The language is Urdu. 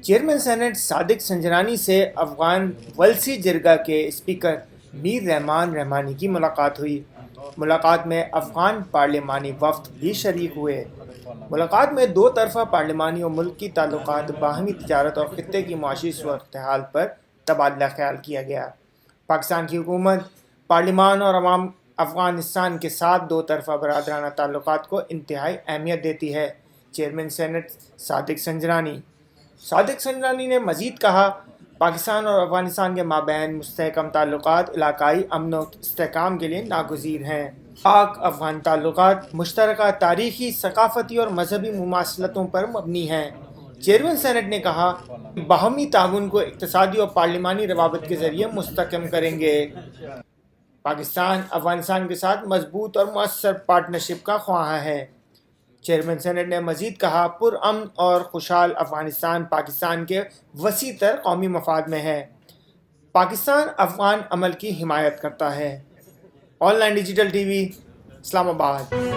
چیئرمین سینٹ صادق سنجرانی سے افغان ولسی جرگہ کے اسپیکر میر رحمان رحمانی کی ملاقات ہوئی۔ ملاقات میں افغان پارلیمانی وفد بھی شریک ہوئے۔ ملاقات میں دو طرفہ پارلیمانی اور ملکی تعلقات، باہمی تجارت اور خطے کی معاشی صورتحال پر تبادلہ خیال کیا گیا۔ پاکستان کی حکومت پارلیمان اور عوام افغانستان کے ساتھ دو طرفہ برادرانہ تعلقات کو انتہائی اہمیت دیتی ہے: چیئرمین سینٹ صادق سنجرانی نے مزید کہا، پاکستان اور افغانستان کے مابین مستحکم تعلقات علاقائی امن و استحکام کے لیے ناگزیر ہیں۔ پاک افغان تعلقات مشترکہ تاریخی، ثقافتی اور مذہبی مماثلتوں پر مبنی ہیں۔ چیئرمین سینٹ نے کہا کہ باہمی تعاون کو اقتصادی اور پارلیمانی روابط کے ذریعے مستحکم کریں گے۔ پاکستان افغانستان کے ساتھ مضبوط اور مؤثر پارٹنرشپ کا خواہاں ہے۔ چیئرمین سینٹ نے مزید کہا، پرامن اور خوشحال افغانستان پاکستان کے وسیع تر قومی مفاد میں ہے۔ پاکستان افغان امن کی حمایت کرتا ہے۔ Online digital T V, اسلام آباد۔